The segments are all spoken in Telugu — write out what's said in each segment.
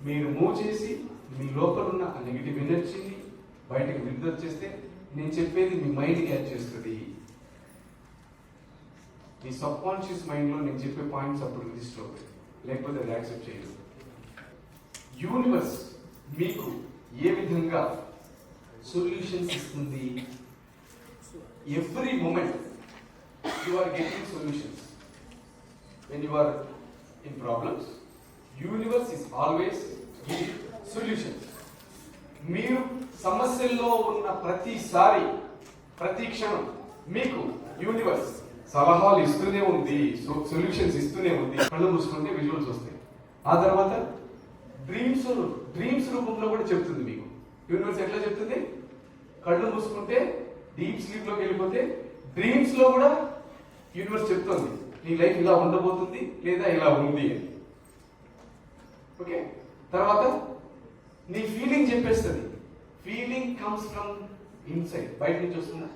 మీరు మూవ్ చేసి మీ లోపల ఉన్న నెగిటివ్ ఎనర్జీని బయటకు విడుదల చేస్తే నేను చెప్పేది మీ మైండ్ క్యాచ్ చేస్తుంది. మీ సబ్ కాన్షియస్ మైండ్లో నేను చెప్పే పాయింట్స్ అప్పుడు రిజిస్టర్ అవుతాయి, లేకపోతే అది యాక్సెప్ట్ చేయదు. యూనివర్స్ మీకు ఏ విధంగా సొల్యూషన్స్ ఇస్తుంది? Every moment you are getting solutions. When you are in problems, universe is always giving solutions. మీరు సమస్యల్లో ఉన్న ప్రతిసారి, ప్రతి క్షణం మీకు యూనివర్స్ సలహాలు ఇస్తూనే ఉంది, సొల్యూషన్స్ ఇస్తూనే ఉంది. కళ్ళు మూసుకుంటే విజువల్స్ వస్తాయి. ఆ తర్వాత డ్రీమ్స్ రూపంలో కూడా చెప్తుంది మీకు. యూనివర్స్ ఎట్లా చెప్తుంది? కళ్ళు మూసుకుంటే డీప్ స్లీప్ లోకి వెళ్ళిపోతే డ్రీమ్స్ లో కూడా యూనివర్స్ చెప్తుంది నీ లైఫ్ ఇలా ఉండబోతుంది లేదా ఇలా ఉంది అని. ఓకే, తర్వాత నీ ఫీలింగ్ చెప్పేస్తుంది. ఫీలింగ్ కమ్స్ ఫ్రమ్ ఇన్సైడ్, బయట నుంచి వస్తుందా?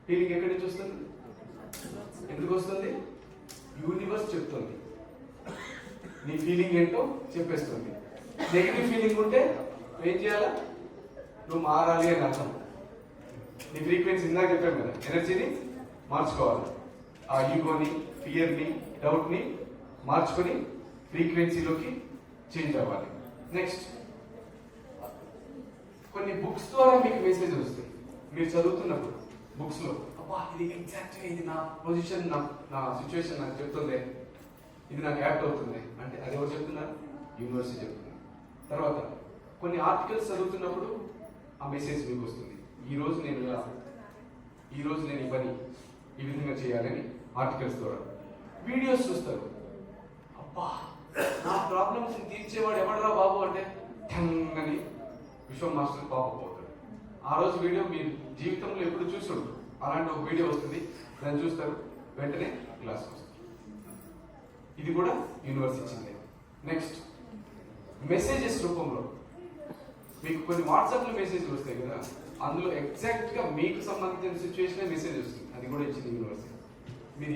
ఫీలింగ్ ఎక్కడి నుంచి వస్తుంది? ఎందుకు వస్తుంది? యూనివర్స్ చెప్తుంది. నీ ఫీలింగ్ ఏంటో చెప్పేస్తుంది. నెగిటివ్ ఫీలింగ్ ఉంటే ఏం చేయాలా? నువ్వు మారాలి అని అర్థం. నీ ఫ్రీక్వెన్సీ ఇందాక చెప్పాను కదా, ఎనర్జీని మార్చుకోవాలి. ఆ ఈగోని, ఫియర్ని, డౌట్ని మార్చుకొని ఫ్రీక్వెన్సీలోకి చేంజ్ అవ్వాలి. నెక్స్ట్, కొన్ని బుక్స్ ద్వారా మీకు మెసేజ్ వస్తాయి. మీరు చదువుతున్నప్పుడు బుక్స్లో అబ్బా ఇది ఎగ్జాక్ట్గా ఇది నా పొజిషన్, నా సిచ్యువేషన్ నాకు చెప్తుంది, ఇది నాకు యాక్ట్ అవుతుంది అంటే అది ఎవరు చెప్తున్నారు? యూనివర్సిటీ చెప్తుంది. తర్వాత కొన్ని ఆర్టికల్స్ చదువుతున్నప్పుడు ఆ మెసేజ్ మీకు వస్తుంది. ఈరోజు నేను ఈ పని ఈ విధంగా చేయాలని ఆర్టికల్స్ ద్వారా. వీడియోస్ చూస్తారు, అబ్బా నా ప్రాబ్లమ్స్ తీర్చేవాడు ఎవడరా బాబు అంటే అని విశ్వం మాస్టర్ పాపపోతాడు. ఆ రోజు వీడియో మీరు జీవితంలో ఎప్పుడు చూసాడు, అలాంటి ఒక వీడియో వస్తుంది, దాన్ని చూస్తారు, వెంటనే క్లాస్ వస్తుంది. ఇది కూడా యూనివర్స్ ఇచ్చింది. నెక్స్ట్, మెసేజెస్ రూపంలో మీకు కొన్ని వాట్సాప్లో మెసేజ్లు వస్తాయి కదా, అందులో ఎగ్జాక్ట్గా మీకు సంబంధించిన సిచ్యువేషన్ మెసేజ్ వస్తుంది. అది కూడా ఇచ్చింది యూనివర్స్.